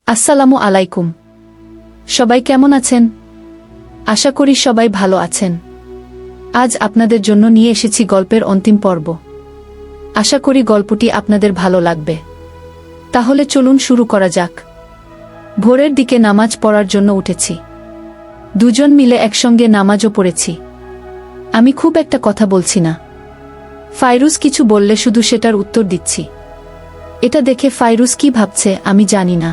আসসালামু আলাইকুম। সবাই কেমন আছেন? আশা করি সবাই ভালো আছেন। আজ আপনাদের জন্য নিয়ে এসেছি গল্পের অন্তিম পর্ব। আশা করি গল্পটি আপনাদের ভালো লাগবে। তাহলে চলুন শুরু করা যাক। ভোরের দিকে নামাজ পড়ার জন্য উঠেছি। দুজন মিলে একসঙ্গে নামাজও পড়েছি। আমি খুব একটা কথা বলছি না। ফাইরুজ কিছু বললে শুধু সেটার উত্তর দিচ্ছি। এটা দেখে ফাইরুজ কি ভাবছে আমি জানি না।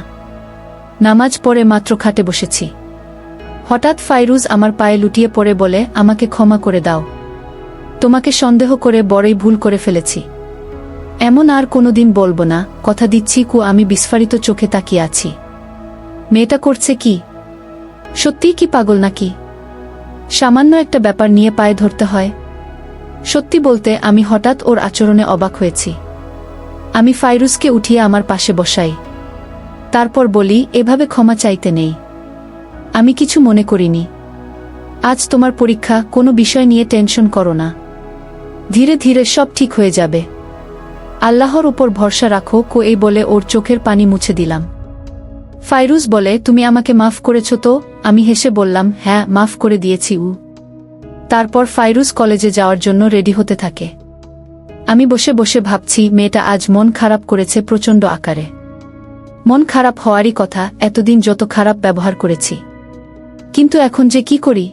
নামাজ পড়ে মাত্র খাটে বসেছি। হঠাৎ ফাইরুজ আমার পায়ে লুটিয়ে পড়ে বলে, আমাকে ক্ষমা করে দাও। তোমাকে সন্দেহ করে বড়ই ভুল করে ফেলেছি। এমন আর কোনোদিন বলবো না, কথা দিচ্ছি। আমি বিস্ফারিত চোখে তাকিয়ে আছি। মেয়েটা করছে কি? সত্যিই কি পাগল নাকি? সামান্য একটা ব্যাপার নিয়ে পায়ে ধরতে হয়? সত্যি বলতে আমি হঠাৎ ওর আচরণে অবাক হয়েছি। আমি ফাইরুজকে উঠিয়ে আমার পাশে বসাই। তারপর বলি, এভাবে ক্ষমা চাইতে নেই। আমি কিছু মনে করিনি। আজ তোমার পরীক্ষা, কোনো বিষয় নিয়ে টেনশন করো না। ধীরে ধীরে সব ঠিক হয়ে যাবে। আল্লাহর উপর ভরসা রাখো। এই বলে ওর চোখের পানি মুছে দিলাম। ফাইরুজ বলে, তুমি আমাকে মাফ করেছ তো? আমি হেসে বললাম, হ্যাঁ, মাফ করে দিয়েছি। তারপর ফাইরুজ কলেজে যাওয়ার জন্য রেডি হতে থাকে। আমি বসে বসে ভাবছি, মেয়েটা আজ মন খারাপ করেছে প্রচণ্ড আকারে। মন খারাপ হওয়ারই কথা, এতদিন যত খারাপ ব্যবহার করেছি। কিন্তু এখন যে কি করি?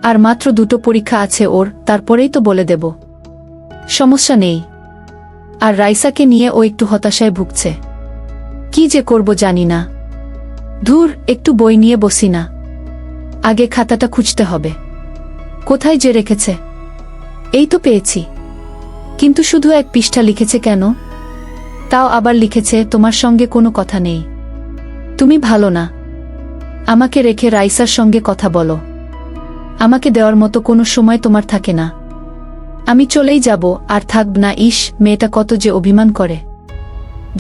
আর মাত্র 2টো পরীক্ষা আছে ওর, তারপরেই তো বলে দেব। সমস্যা নেই। আর রাইসাকে নিয়ে ও একটু হতাশায় ভুগছে। কি যে করব জানি না। ধুর, একটু বই নিয়ে বসি না। আগে খাতাটা খুঁজতে হবে। কোথায় যে রেখেছে? এই তো পেয়েছি। কিন্তু শুধু 1 পৃষ্ঠা লিখেছে কেন? তাও আবার লিখেছে, তোমার সঙ্গে কোনো কথা নেই। তুমি ভালো না। আমাকে রেখে রাইসার সঙ্গে কথা বলো। আমাকে দেওয়ার মতো কোনো সময় তোমার থাকে না। আমি চলেই যাব, আর থাকব না। ইস, মেয়েটা কত যে অভিমান করে।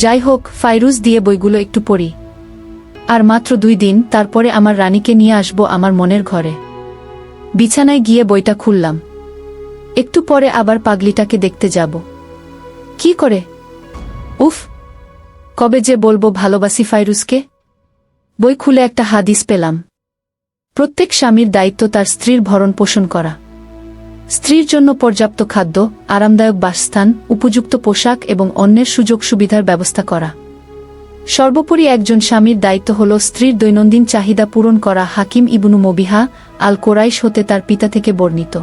যাই হোক, ফাইরুজ দিয়ে বইগুলো একটু পড়ি। আর মাত্র 2 দিন, তারপরে আমার রানীকে নিয়ে আসব আমার মনের ঘরে। বিছানায় গিয়ে বইটা খুললাম। একটু পরে আবার পাগলিটাকে দেখতে যাব। কি করে? উফ, কবে যে বলবো ভালোবাসি ফাইরুজকে। বই খুলে একটা হাদিস পেলাম। প্রত্যেক স্বামীর দায়িত্ব তার স্ত্রীর ভরণ পোষণ করা। স্ত্রীর জন্য পর্যাপ্ত খাদ্য, আরামদায়ক বাসস্থান, উপযুক্ত পোশাক এবং অন্যের সুযোগ সুবিধার ব্যবস্থা করা। সর্বোপরি একজন স্বামীর দায়িত্ব হল স্ত্রীর দৈনন্দিন চাহিদা পূরণ করা। হাকিম ইবনু মবিহা আল কোরাইশ হতে তার পিতা থেকে বর্ণিত।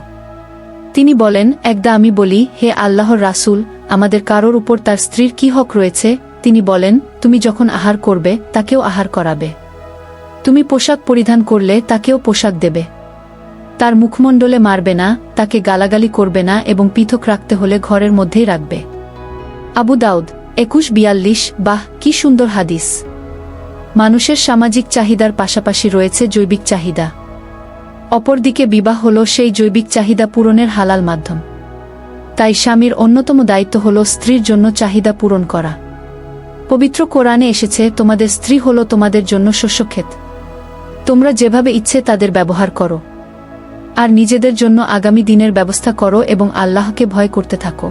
তিনি বলেন, একদা আমি বলি, হে আল্লাহর রাসূল, আমাদের কারোর উপর তার স্ত্রীর কি হক রয়েছে? তিনি বলেন, তুমি যখন আহার করবে তাকেও আহার করাবে। তুমি পোশাক পরিধান করলে তাকেও পোশাক দেবে। তার মুখমণ্ডলে মারবে না, তাকে গালাগালি করবে না এবং পৃথক রাখতে হলে ঘরের মধ্যেই রাখবে। আবু দাউদ 2142। বাহ, কি সুন্দর হাদিস! মানুষের সামাজিক চাহিদার পাশাপাশি রয়েছে জৈবিক চাহিদা। অপরদিকে বিবাহ হল সেই জৈবিক চাহিদা পূরণের হালাল মাধ্যম। তাই স্বামীর অন্যতম দায়িত্ব হল স্ত্রীর জন্য চাহিদা পূরণ করা। পবিত্র কোরআনে এসেছে, তোমাদের স্ত্রী হল তোমাদের জন্য শস্যক্ষেত। তোমরা যেভাবে ইচ্ছে তাদের ব্যবহার করো। আর নিজেদের জন্য আগামী দিনের ব্যবস্থা করো এবং আল্লাহকে ভয় করতে থাকো।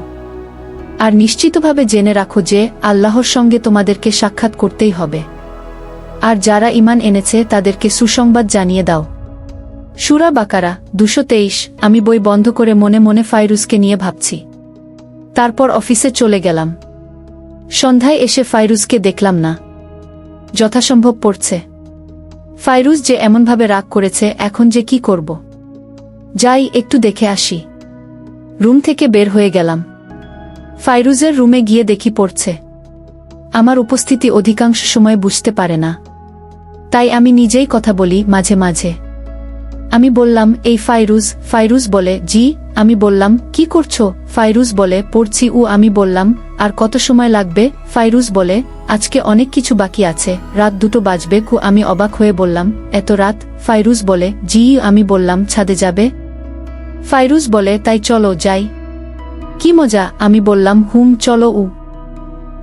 আর নিশ্চিতভাবে জেনে রাখো যে আল্লাহর সঙ্গে তোমাদেরকে সাক্ষাৎ করতেই হবে। আর যারা ঈমান এনেছে তাদেরকে সুসংবাদ জানিয়ে দাও। সূরা বাকারা 223। আমি বই বন্ধ করে মনে মনে ফাইরুজকে নিয়ে ভাবছি। তারপর অফিসে চলে গেলাম। সন্ধ্যায় এসে ফাইরুজকে দেখলাম না। যথাসম্ভব পড়ছে। ফাইরুজ যে এমনভাবে রাগ করেছে, এখন যে কি করব? যাই, একটু দেখে আসি। রুম থেকে বের হয়ে গেলাম। ফাইরুজের রুমে গিয়ে দেখি পড়ছে। আমার উপস্থিতি অধিকাংশ সময় বুঝতে পারে না। তাই আমি নিজেই কথা বলি মাঝে মাঝে। আমি বললাম, এই ফাইরুজ। ফাইরুজ বলে, জি। আমি বললাম, কি করছো? ফাইরুজ বলে, পড়ছি। আমি বললাম, আর কত সময় লাগবে? ফাইরুজ বলে, আজকে অনেক কিছু বাকি আছে, রাত 2টো বাজবে। আমি অবাক হয়ে বললাম, এত রাত? ফাইরুজ বলে, জি। আমি বললাম, ছাদে যাবে? ফাইরুজ বলে, তাই চলো যাই। কি মজা! আমি বললাম, চলো।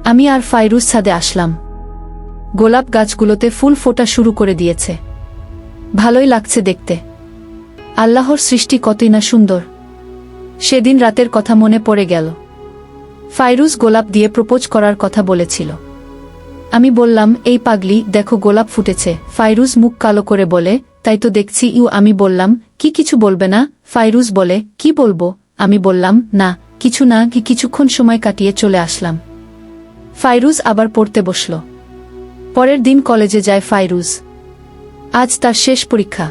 আমি আর ফাইরুজ ছাদে আসলাম। গোলাপ গাছগুলোতে ফুল ফোটা শুরু করে দিয়েছে। ভালোই লাগছে দেখতে। আল্লাহর সৃষ্টি কতই না সুন্দর। সেদিন রাতের কথা মনে পড়ে গেল। ফাইরুজ গোলাপ দিয়ে প্রপোজ করার কথা বলেছিল। আমি বললাম, এই পাগলি, দেখো গোলাপ ফুটেছে। ফাইরুজ মুখ কালো করে বলে, তাই তো দেখছি। আমি বললাম, কিছু বলবে না? ফাইরুজ বলে, কি বলবো? আমি বললাম, না কিছু না। কিছুক্ষণ সময় কাটিয়ে চলে আসলাম। ফাইরুজ আবার পড়তে বসল। পরের দিন কলেজে যায় ফাইরুজ। আজ তার শেষ পরীক্ষা।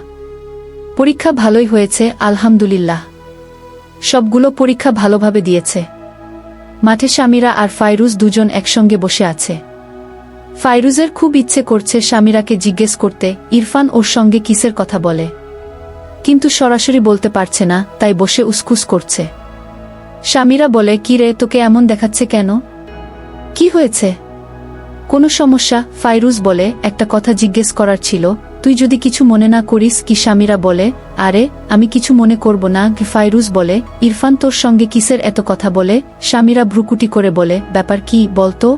পরীক্ষা ভালোই হয়েছে, আলহামদুলিল্লাহ। সবগুলো পরীক্ষা ভালোভাবে দিয়েছে। মাঠে সামিরা আর ফাইরুজ দুজন একসঙ্গে বসে আছে। ফাইরুজের খুব ইচ্ছে করছে সামিরাকে জিজ্ঞেস করতে ইরফান ওর সঙ্গে কিসের কথা বলে, কিন্তু সরাসরি বলতে পারছে না, তাই বসে উসখুস করছে। সামিরা বলে, কি রে, তোকে এমন দেখাচ্ছে কেন? কি হয়েছে? কোনো সমস্যা? ফাইরুজ বলে, একটা কথা জিজ্ঞেস করার ছিল, তুই যদি কিছু মনে না করিস। কি? সামিরা বলে, আরে আমি কিছু মনে করব না। ফাইরুজ বলে, ইরফান তোর সঙ্গে কিসের এত কথা বলে? সামিরা ভ্রুকুটি করে বলে, ব্যাপার কি বলতো?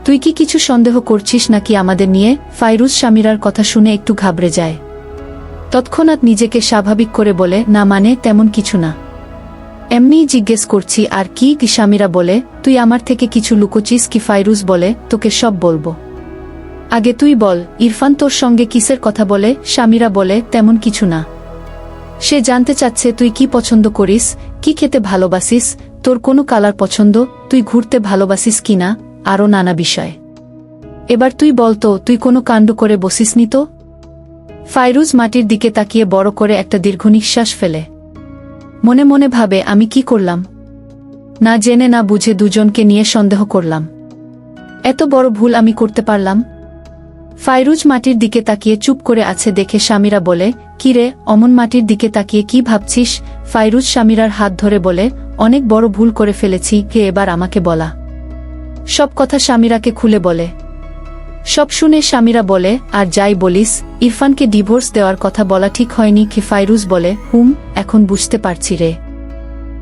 তুই কি কিছু সন্দেহ করছিস নাকি আমাদের নিয়ে? ফাইরুজ সামিরার কথা শুনে একটু ঘাবড়ে যায়। তৎক্ষণাৎ নিজেকে স্বাভাবিক করে বলে, না মানে তেমন কিছু না, এমনিই জিজ্ঞেস করছি। আর কি? সামিরা বলে, তুই আমার থেকে কিছু লুকোচিস কি? ফাইরুজ বলে, তোকে সব বলবো, আগে তুই বল, ইরফান তোর সঙ্গে কিসের কথা বলে? সামিরা বলে, তেমন কিছু না। সে জানতে চাচ্ছে তুই কি পছন্দ করিস, কি খেতে ভালোবাসিস, তোর কোনো কালার পছন্দ, তুই ঘুরতে ভালোবাসিস কিনা, আরও নানা বিষয়। এবার তুই বলতো, তুই কোনো কাণ্ড করে বসিসনি তো? ফাইরুজ মাটির দিকে তাকিয়ে বড় করে একটা দীর্ঘ নিঃশ্বাস ফেলে। মনে মনে ভাবে, আমি কি করলাম? না জেনে না বুঝে দুজনকে নিয়ে সন্দেহ করলাম। এত বড় ভুল আমি করতে পারলাম? ফাইরুজ মাটির দিকে তাকিয়ে চুপ করে আছে দেখে সামিরা বলে, কি রে, অমন মাটির দিকে তাকিয়ে কি ভাবছিস? ফাইরুজ সামিরার হাত ধরে বলে, অনেক বড় ভুল করে ফেলেছি, এবার আমাকে বলা। সব কথা সামিরাকে খুলে বলে। সব শুনে সামিরা বলে, আর যাই বলিস, ইরফানকে ডিভোর্স দেওয়ার কথা বলা ঠিক হয়নি কি? ফাইরুজ বলে, এখন বুঝতে পারছি রে।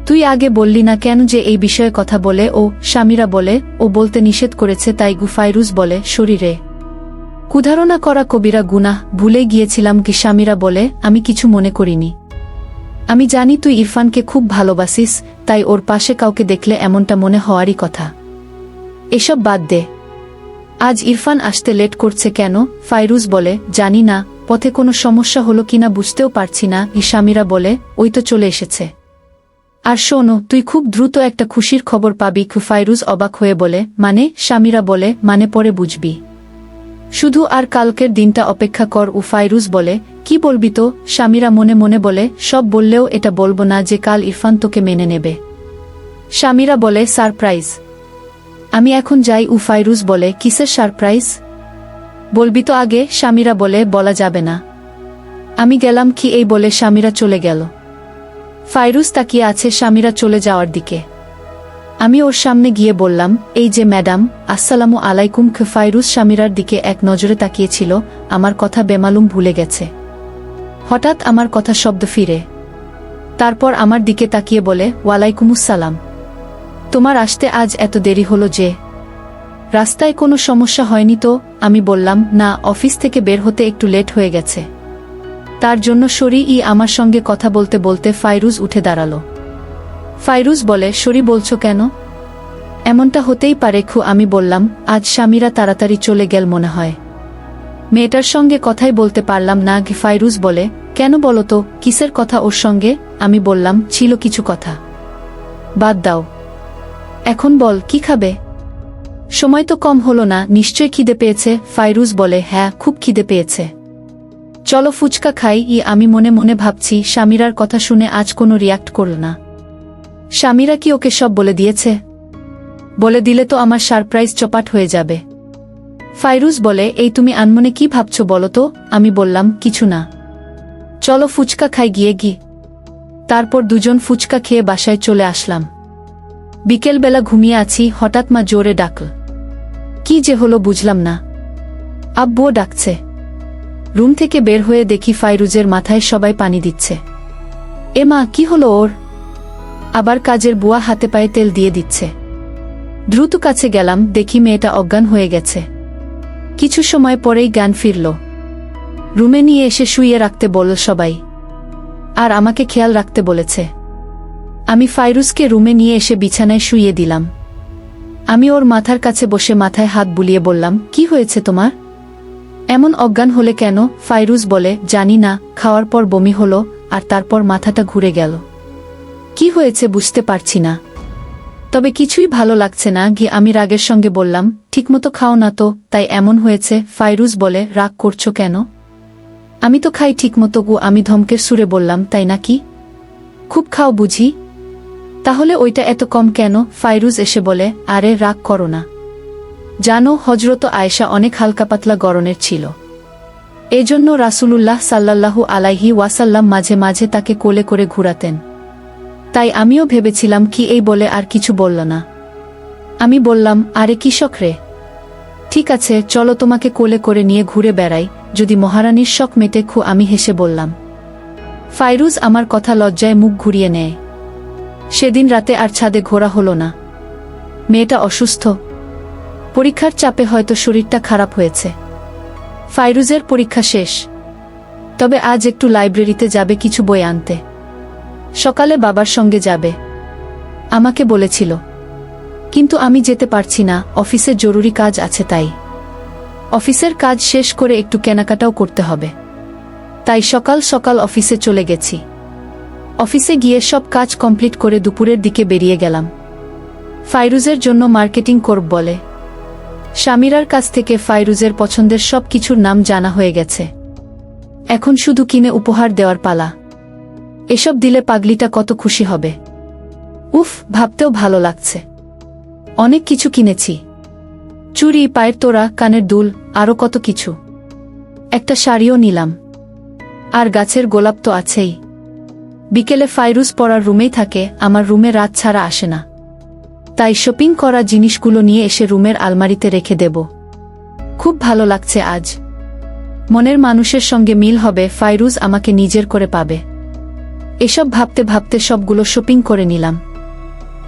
তুই আগে বললি না কেন যে এই বিষয়ে কথা বলে? ও সামিরা বলে, ও বলতে নিষেধ করেছে তাই। ফাইরুজ বলে, শরীরে কুধারণা করা কবিরা গুনাহ, ভুলে গিয়েছিলাম। কি? সামিরা বলে, আমি কিছু মনে করিনি। আমি জানি তুই ইরফানকে খুব ভালোবাসিস, তাই ওর পাশে কাউকে দেখলে এমনটা মনে হওয়ারই কথা। এসব বাদ দে। আজ ইরফান আসতে লেট করছে কেন? ফাইরুজ বলে, জানি না, পথে কোনো সমস্যা হলো কিনা বুঝতেও পারছি না। সামিরা বলে, ওই তো চলে এসেছে। আর শোনো, তুই খুব দ্রুত একটা খুশির খবর পাবি। ফাইরুজ অবাক হয়ে বলে, মানে? সামিরা বলে, মানে পরে বুঝবি, শুধু আর কালকের দিনটা অপেক্ষা কর। ফাইরুজ বলে, কি বলবি তো? সামিরা মনে মনে বলে, সব বললেও এটা বলবো না যে কাল ইরফান তোকে মেনে নেবে। সামিরা বলে, সারপ্রাইজ। আমি এখন যাই। ফাইরুজ বলে, কিসের সারপ্রাইজ? বলবি তো আগে। সামিরা বলে, বলা যাবে না। আমি গেলাম কি? এই বলে সামিরা চলে গেল। ফাইরুজ তাকিয়ে আছে সামিরা চলে যাওয়ার দিকে। আমি ওর সামনে গিয়ে বললাম, এই যে ম্যাডাম, আসসালামু আলাইকুম। ফাইরুজ সামিরার দিকে এক নজরে তাকিয়েছিল, আমার কথা বেমালুম ভুলে গেছে। হঠাৎ আমার কথা শব্দ ফিরে, তারপর আমার দিকে তাকিয়ে বলে, ওয়ালাইকুমুসসালাম। তোমার আসতে আজ এত দেরি হলো যে? রাস্তায় কোনো সমস্যা হয়নি তো? আমি বললাম, না, অফিস থেকে বের হতে একটু লেট হয়ে গেছে, তার জন্য সরি। আমার সঙ্গে কথা বলতে বলতে ফাইরুজ উঠে দাঁড়ালো। ফাইরুজ বলে, সরি বলছো কেন? এমনটা হতেই পারে। আমি বললাম, আজ সামিরা তাড়াতাড়ি চলে গেল মনে হয়, মেয়েটার সঙ্গে কথাই বলতে পারলাম না। ফাইরুজ বলে, কেন বলো তো, কিসের কথা ওর সঙ্গে? আমি বললাম, ছিল কিছু কথা, বাদ দাও। এখন বল, কি খাবে? সময় তো কম হলো না, নিশ্চয় খিদে পেয়েছে। ফাইরুজ বলে, হ্যাঁ, খুব খিদে পেয়েছে, চলো ফুচকা খাই। আমি মনে মনে ভাবছি, সামিরার কথা শুনে আজ কোনো রিয়াক্ট করল না। সামিরা কি ওকে সব বলে দিয়েছে? বলে দিলে তো আমার সারপ্রাইজ চপাট হয়ে যাবে। ফাইরুজ বলে, এই তুমি আনমনে কি ভাবছো বলো তো? আমি বললাম, কিছু না, চলো ফুচকা খাই গিয়ে। তারপর দুজন ফুচকা খেয়ে বাসায় চলে আসলাম। বিকেলবেলা ঘুমিয়ে আছি, হঠাৎ মা জোরে ডাকল। কি যে হলো বুঝলাম না। আব্বুও ডাকছে। রুম থেকে বের হয়ে দেখি ফাইরুজের মাথায় সবাই পানি দিচ্ছে। এ মা, কি হলো ওর? আবার কাজের বুয়া হাতে পায়ে তেল দিয়ে দিচ্ছে। দ্রুত কাছে গেলাম, দেখি মেয়েটা অজ্ঞান হয়ে গেছে। কিছু সময় পরেই জ্ঞান ফিরল। রুমে নিয়ে এসে শুইয়ে রাখতে বলল সবাই, আর আমাকে খেয়াল রাখতে বলেছে। আমি ফাইরুজকে রুমে নিয়ে এসে বিছানায় শুইয়ে দিলাম। আমি ওর মাথার কাছে বসে মাথায় হাত বুলিয়ে বললাম, কি হয়েছে তোমার? এমন অজ্ঞান হলে কেন? ফাইরুজ বলে, জানি না, খাওয়ার পর বমি হলো আর তারপর মাথাটা ঘুরে গেল। কি হয়েছে বুঝতে পারছি না, তবে কিছুই ভালো লাগছে না। আমি রাগের সঙ্গে বললাম, ঠিকমতো খাও না তো, তাই এমন হয়েছে। ফাইরুজ বলে, রাগ করছো কেন? আমি তো খাই ঠিকমতো। আমি ধমকের সুরে বললাম, তাই নাকি? খুব খাও বুঝি? তাহলে ওইটা এত কম কেন? ফাইরুজ এসে বলে, আরে রাগ করো না, জানো হযরত আয়েশা অনেক হালকা পাতলা গড়নের ছিল, এজন্য রাসূলুল্লাহ সাল্লাল্লাহু আলাইহি ওয়াসাল্লাম মাঝে মাঝে তাকে কোলে করে ঘুরাতেন। তাই আমিও ভেবেছিলাম কি এই বলে আর কিছু বলল না। আমি বললাম, আরে কৃষক রে, ঠিক আছে চলো তোমাকে কোলে করে নিয়ে ঘুরে বেড়াই, যদি মহারানীর শখ মেটে। আমি হেসে বললাম। ফাইরুজ আমার কথা লজ্জায় মুখ ঘুরিয়ে নেয়। সেদিন রাতে আর ছাদে ঘোরা হলো না। মেয়েটা অসুস্থ, পরীক্ষার চাপে হয়তো শরীরটা খারাপ হয়েছে। ফাইরুজের পরীক্ষা শেষ, তবে আজ একটু লাইব্রেরিতে যাবে কিছু বই আনতে। সকালে বাবার সঙ্গে যাবে আমাকে বলেছিল, কিন্তু আমি যেতে পারছি না, অফিসে জরুরি কাজ আছে। তাই অফিসের কাজ শেষ করে একটু কেনাকাটাও করতে হবে। তাই সকাল সকাল অফিসে চলে গেছি। অফিসে গিয়ে সব কাজ কমপ্লিট করে দুপুরের দিকে বেরিয়ে গেলাম। ফাইরুজের জন্য মার্কেটিং করব বলে। শামিরার কাছ থেকে ফাইরুজের পছন্দের সব কিছুর নাম জানা হয়ে গেছে। এখন শুধু কিনে উপহার দেওয়ার পালা। এসব দিলে পাগলিটা কত খুশি হবে। উফ, ভাবতেও ভালো লাগছে। অনেক কিছু কিনেছি, চুড়ি, পায়ের তোড়া, কানের দুল, আরও কত কিছু। একটা শাড়িও নিলাম, আর গাছের গোলাপ তো আছেই। বিকেলে ফাইরুজ পড়ার রুমেই থাকে, আমার রুমে রাত ছাড়া আসে না। তাই শপিং করা জিনিসগুলো নিয়ে এসে রুমের আলমারিতে রেখে দেব। খুব ভালো লাগছে আজ। মনের মানুষের সঙ্গে মিল হবে, ফাইরুজ আমাকে নিজের করে পাবে। এসব ভাবতে ভাবতে সবগুলো শপিং করে নিলাম।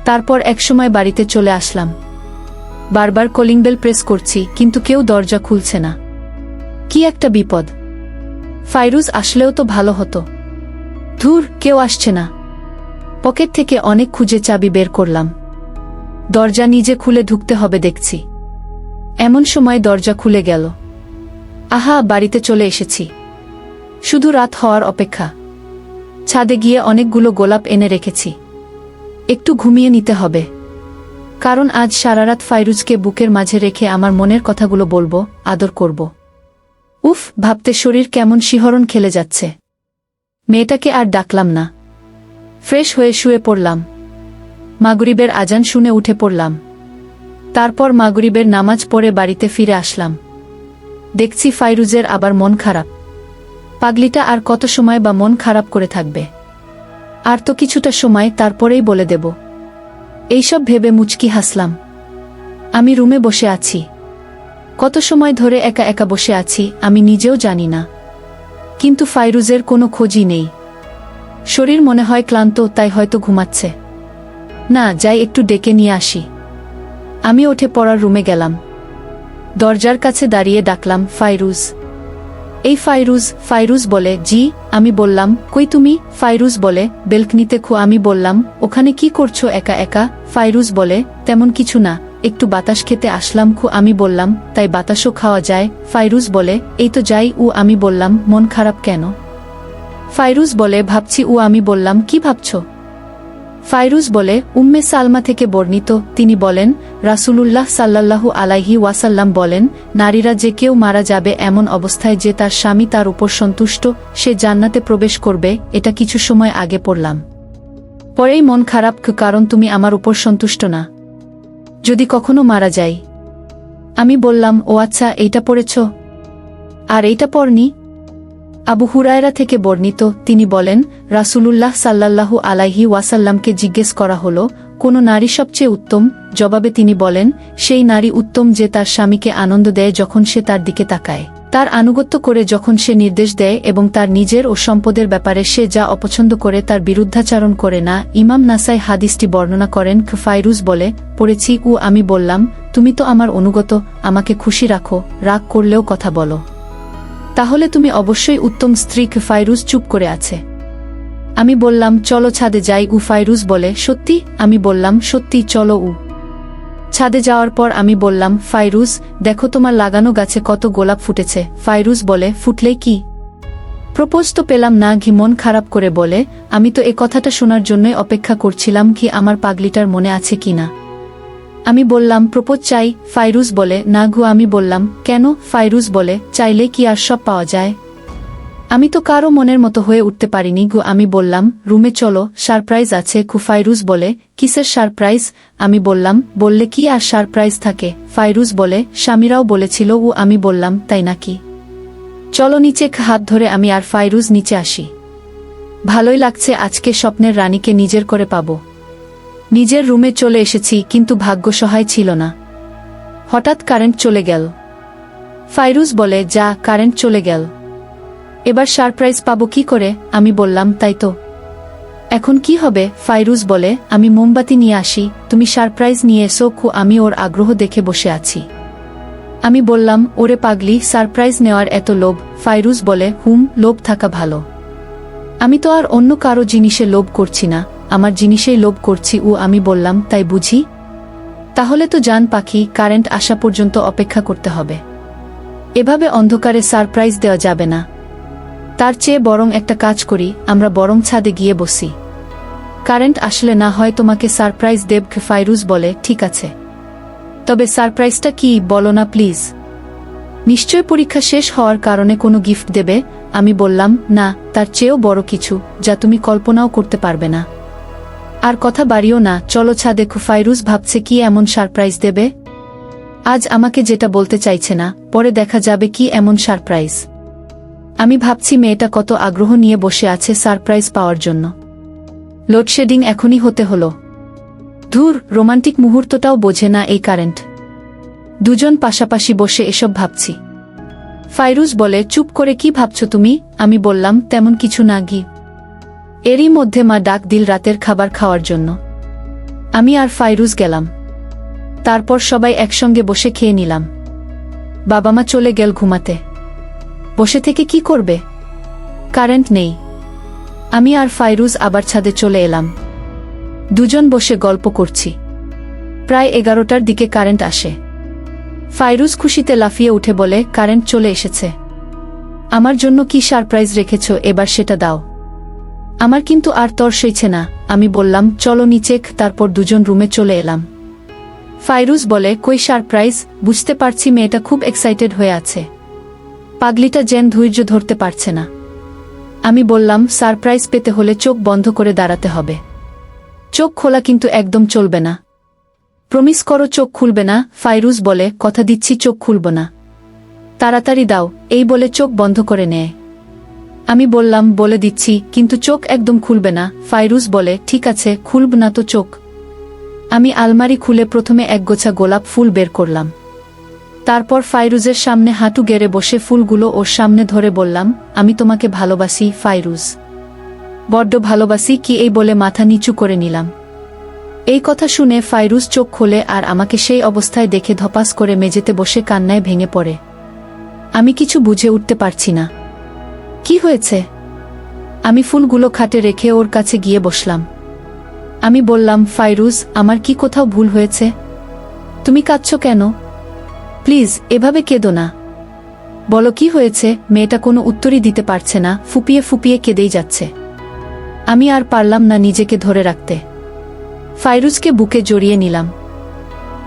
তারপর একসময় বাড়িতে চলে আসলাম। বারবার কলিং বেল প্রেস করছি, কিন্তু কেউ দরজা খুলছে না। কি একটা বিপদ। ফাইরুজ আসলেও তো ভালো হতো। ধুর, কেউ আসছে না। পকেট থেকে অনেক খুঁজে চাবি বের করলাম। দরজা নিজে খুলে ঢুকতে হবে দেখছি। এমন সময় দরজা খুলে গেল। আহা, বাড়িতে চলে এসেছি। শুধু রাত হওয়ার অপেক্ষা। ছাদে গিয়ে অনেকগুলো গোলাপ এনে রেখেছি। একটু ঘুমিয়ে নিতে হবে, কারণ আজ সারারাত ফাইরুজকে বুকের মাঝে রেখে আমার মনের কথাগুলো বলবো, আদর করব। উফ, ভাবতে শরীর কেমন শিহরণ খেলে যাচ্ছে। মেয়েটাকে আর ডাকলাম না। ফ্রেশ হয়ে শুয়ে পড়লাম। মাগরিবের আজান শুনে উঠে পড়লাম। তারপর মাগরিবের নামাজ পড়ে বাড়িতে ফিরে আসলাম। দেখছি ফাইরুজের আবার মন খারাপ। পাগলিটা আর কত সময় বা মন খারাপ করে থাকবে? আর তো কিছুটা সময়, তারপরেই বলে দেব। এইসব ভেবে মুচকি হাসলাম। আমি রুমে বসে আছি। কত সময় ধরে একা একা বসে আছি আমি নিজেও জানি না। কিন্তু ফাইরুজের কোনো খোঁজই নেই। শরীর মনে হয় ক্লান্ত, তাই হয়তো ঘুমাচ্ছে। না, যাই একটু ডেকে নিয়ে আসি। আমি উঠে পড়ার রুমে গেলাম। দরজার কাছে দাঁড়িয়ে ডাকলাম, ফাইরুজ। এই ফাইরুজ। ফাইরুজ বলে, জি। আমি বললাম, কই তুমি? ফাইরুজ বলে, বেলকনিতে। আমি বললাম, ওখানে কি করছো একা একা? ফাইরুজ বলে, তেমন কিছু না, একটু বাতাস খেতে আসলাম। আমি বললাম, তাই বাতাসও খাওয়া যায়? ফাইরুজ বলে, এই তো যাই। আমি বললাম, মন খারাপ কেন? ফাইরুজ বলে, ভাবছি। আমি বললাম, কি ভাবছো? ফাইরুজ বলে, উম্মে সালমা থেকে বর্ণিত, তিনি বলেন, রাসূলুল্লাহ সাল্লাল্লাহু আলাইহি ওয়াসাল্লাম বলেন, নারীরা যে কেউ মারা যাবে এমন অবস্থায় যে তার স্বামী তার উপর সন্তুষ্ট, সে জান্নাতে প্রবেশ করবে। এটা কিছু সময় আগে পড়লাম। পরেই মন খারাপ, কারণ তুমি আমার উপর সন্তুষ্ট না। যদি কখনো মারা যাই? আমি বললাম, ও আচ্ছা, এইটা পড়েছ? আর এইটা পড়নি? আবু হুরায়রা থেকে বর্ণিত, তিনি বলেন, রাসূলুল্লাহ সাল্লাল্লাহু আলাইহি ওয়াসাল্লামকে জিজ্ঞেস করা হলো, কোন নারী সবচেয়ে উত্তম? জবাবে তিনি বলেন, সেই নারী উত্তম যে তার স্বামীকে আনন্দ দেয় যখন সে তার দিকে তাকায়, তার আনুগত্য করে যখন সে নির্দেশ দেয়, এবং তার নিজের ও সম্পদের ব্যাপারে সে যা অপছন্দ করে তার বিরুদ্ধাচারণ করে না। ইমাম নাসাই হাদিসটি বর্ণনা করেন। ফাইরুজ বলে, পড়েছি। আমি বললাম, তুমি তো আমার অনুগত, আমাকে খুশি রাখো, রাগ করলেও কথা বলো, তাহলে তুমি অবশ্যই উত্তম স্ত্রী। ফাইরুজ চুপ করে আছে। আমি বললাম, চলো ছাদে যাই। ফাইরুজ বলে, সত্যি? আমি বললাম, সত্যি, চলো। ছাদে যাওয়ার পর আমি বললাম, ফাইরুজ, দেখো তোমার লাগানো গাছে কত গোলাপ ফুটেছে। ফাইরুজ বলে, ফুটলেই কি? প্রপোজ তো পেলাম না। ঘি মন খারাপ করে বলে, আমি তো এ কথাটা শোনার জন্যই অপেক্ষা করছিলাম কি আমার পাগলিটার মনে আছে কিনা। আমি বললাম, প্রপোজ চাই। ফাইরুজ বলে, না গু। আমি বললাম, কেন? ফাইরুজ বলে, চাইলে কি আর সব পাওয়া যায়? আমি তো কারো মনের মতো হয়ে উঠতে পারিনি গু। আমি বললাম, রুমে চলো, সারপ্রাইজ আছে। ফাইরুজ বলে, কিসের সারপ্রাইজ? আমি বললাম, বললে কি আর সারপ্রাইজ থাকে? ফাইরুজ বলে, স্বামীরাও বলেছিল। আমি বললাম, তাই নাকি? চলো নিচে। হাত ধরে আমি আর ফাইরুজ নিচে আসি। ভালোই লাগছে, আজকে স্বপ্নের রানীকে নিজের করে পাবো। নিজের রুমে চলে এসেছি, কিন্তু ভাগ্য সহায় ছিল না। হঠাৎ কারেন্ট চলে গেল। ফাইরুজ বলে, যা, কারেন্ট চলে গেল, এবার সারপ্রাইজ পাবো কি করে? আমি বললাম, তাই তো। এখন কি হবে? ফাইরুজ বলে, আমি মোমবাতি নিয়ে আসি, তুমি সারপ্রাইজ নিয়ে এসো। আমি ওর আগ্রহ দেখে বসে আছি। আমি বললাম, ওরে পাগলি, সারপ্রাইজ নেওয়ার এত লোভ? ফাইরুজ বলে, লোভ থাকা ভালো। আমি তো আর অন্য কারো জিনিসে লোভ করছি না, আমার জিনিসেই লোভ করছি। আমি বললাম, তাই বুঝি? তাহলে তো জান পাখি, কারেন্ট আসা পর্যন্ত অপেক্ষা করতে হবে। এভাবে অন্ধকারে সারপ্রাইজ দেওয়া যাবে না। তার চেয়ে বরং একটা কাজ করি, আমরা বরং ছাদে গিয়ে বসি। কারেন্ট আসলে না হয় তোমাকে সারপ্রাইজ দেব। ফাইরুজ বলে, ঠিক আছে, তবে সারপ্রাইজটা কি বলো না প্লিজ। নিশ্চয় পরীক্ষা শেষ হওয়ার কারণে কোনো গিফট দেবে। আমি বললাম, না, তার চেয়েও বড় কিছু, যা তুমি কল্পনাও করতে পারবে না। আর কথা বাড়িও না, চলো ছাদে। ফাইরুজ ভাবছে কি এমন সারপ্রাইজ দেবে। আজ আমাকে যেটা বলতে চাইছে না, পরে দেখা যাবে কি এমন সারপ্রাইজ। আমি ভাবছি মেয়েটা কত আগ্রহ নিয়ে বসে আছে সারপ্রাইজ পাওয়ার জন্য। লোডশেডিং এখনই হতে হলো। ধুর, রোমান্টিক মুহূর্তটাও বোঝে না এই কারেন্ট। দুজন পাশাপাশি বসে এসব ভাবছি। ফাইরুজ বলে, চুপ করে কি ভাবছো তুমি? আমি বললাম, তেমন কিছু না গি। এরই মধ্যে মা ডাক দিল রাতের খাবার খাওয়ার জন্য। আমি আর ফাইরুজ গেলাম। তারপর সবাই একসঙ্গে বসে খেয়ে নিলাম। বাবা মা চলে গেল ঘুমাতে। বসে থেকে কি করবে? কারেন্ট নেই। আমি আর ফাইরুজ আবার ছাদে চলে এলাম। দুজন বসে গল্প করছি। প্রায় 11টার দিকে কারেন্ট আসে। ফাইরুজ খুশিতে লাফিয়ে উঠে বলে, কারেন্ট চলে এসেছে। আমার জন্য কি সারপ্রাইজ রেখেছ, এবার সেটা দাও। আমার কিন্তু আর তর সইছে না। আমি বললাম, চলো নিচে। তারপর দুজন রুমে চলে এলাম। ফাইরুজ বলে, কই সারপ্রাইজ? বুঝতে পারছি মেয়েটা খুব এক্সাইটেড হয়ে আছে। পাগলিটা যেন ধৈর্য ধরতে পারছে না। আমি বললাম, সারপ্রাইজ পেতে হলে চোখ বন্ধ করে দাঁড়াতে হবে। চোখ খোলা কিন্তু একদম চলবে না। প্রমিস করো চোখ খুলবে না। ফাইরুজ বলে, কথা দিচ্ছি চোখ খুলব না। তাড়াতাড়ি দাও। এই বলে চোখ বন্ধ করে নেয়। আমি বললাম, বলে দিচ্ছি, কিন্তু চোখ একদম খুলবে না। ফাইরুজ বলে, ঠিক আছে, খুলব না তো চোখ। আমি আলমারি খুলে প্রথমে একগোছা গোলাপ ফুল বের করলাম। তারপর ফাইরুজের সামনে হাঁটু গেড়ে বসে ফুলগুলো ওর সামনে ধরে বললাম, আমি তোমাকে ভালোবাসি ফাইরুজ, বড্ড ভালোবাসি। কি এই বলে মাথা নিচু করে নিলাম। এই কথা শুনে ফাইরুজ চোখ খোলে আর আমাকে সেই অবস্থায় দেখে ধপাস করে মেঝেতে বসে কান্নায় ভেঙে পড়ে। আমি কিছু বুঝে উঠতে পারছি না। কি হয়েছে? আমি ফুলগুলো খাটে রেখে ওর কাছে গিয়ে বসলাম। আমি বললাম, ফাইরুজ, আমার কি কোথাও ভুল হয়েছে? তুমি কাঁদছো কেন? প্লিজ এভাবে কেঁদো না। বলো কি হয়েছে? মেয়েটা কোনো উত্তরই দিতে পারছে না, ফুপিয়ে ফুপিয়ে কেঁদেই যাচ্ছে। আমি আর পারলাম না নিজেকে ধরে রাখতে। ফাইরুজকে বুকে জড়িয়ে নিলাম।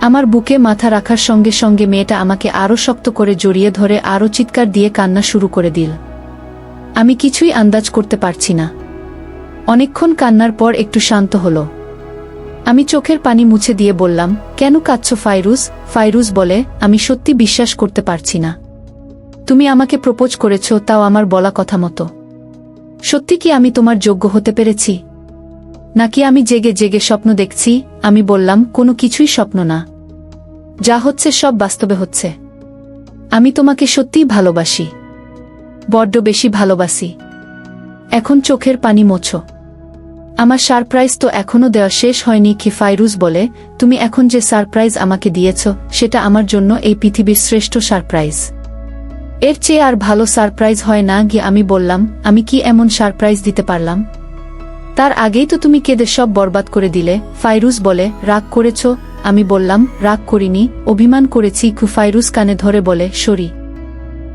আমার বুকে মাথা রাখার সঙ্গে সঙ্গে মেয়েটা আমাকে আরও শক্ত করে জড়িয়ে ধরে আরও চিৎকার দিয়ে কান্না শুরু করে দিল। আমি কিছুই আন্দাজ করতে পারছি না। অনেকক্ষণ কান্নার পর একটু শান্ত হলো। আমি চোখের পানি মুছে দিয়ে বললাম, কেন কাঁদছো ফাইরুজ? ফাইরুজ বলে, আমি সত্যি বিশ্বাস করতে পারছি না। তুমি আমাকে প্রপোজ করেছ, তাও আমার বলা কথা মতো। সত্যি কি আমি তোমার যোগ্য হতে পেরেছি, নাকি আমি জেগে জেগে স্বপ্ন দেখছি? আমি বললাম, কোনো কিছুই স্বপ্ন না, যা হচ্ছে সব বাস্তবে হচ্ছে। আমি তোমাকে সত্যিই ভালোবাসি, বড্ড বেশি ভালোবাসি। এখন চোখের পানি মোছো। আমার সারপ্রাইজ তো এখনো দেওয়া শেষ হয়নি। কি ফাইরুজ বলে, তুমি এখন যে সারপ্রাইজ আমাকে দিয়েছ সেটা আমার জন্য এই পৃথিবীর শ্রেষ্ঠ সারপ্রাইজ। এর চেয়ে আর ভালো সারপ্রাইজ হয় না। গিয়ে আমি বললাম, আমি কি এমন সারপ্রাইজ দিতে পারলাম? তার আগেই তো তুমি কেঁদে সব বরবাদ করে দিলে। ফাইরুজ বলে, রাগ করেছ? আমি বললাম, রাগ করিনি, অভিমান করেছি। ফাইরুজ কানে ধরে বলে, সরি।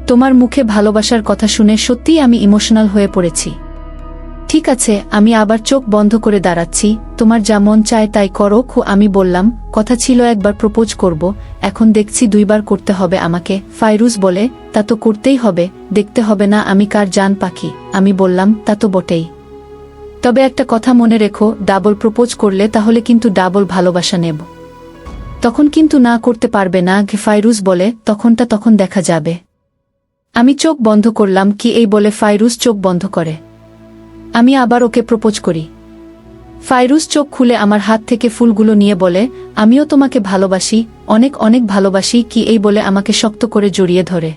তোমার মুখে ভালোবাসার কথা শুনে সত্যিই আমি ইমোশনাল হয়ে পড়েছি। ঠিক আছে, আমি আবার চোখ বন্ধ করে দাঁড়াচ্ছি, তোমার যা মন চায় তাই করো। আমি বললাম, কথা ছিল একবার প্রপোজ করব, এখন দেখছি 2বার করতে হবে আমাকে। ফাইরুজ বলে, তা তো করতেই হবে, দেখতে হবে না আমি কার জান পাখি। আমি বললাম, তা তো বটেই, তবে একটা কথা মনে রেখো, ডাবল প্রপোজ করলে তাহলে কিন্তু ডাবল ভালোবাসা নেব, তখন কিন্তু না করতে পারবে না। ফাইরুজ বলে, তখনটা তখন দেখা যাবে। আমি চোখ বন্ধ করলাম। কি এই বলে ফাইরুজ চোখ বন্ধ করে। আমি আবার ওকে প্রপোজ করি। ফাইরুজ চোখ খুলে আমার হাত থেকে ফুলগুলো নিয়ে বলে, আমিও তোমাকে ভালোবাসি, অনেক অনেক ভালোবাসি। কি এই বলে আমাকে শক্ত করে জড়িয়ে ধরে।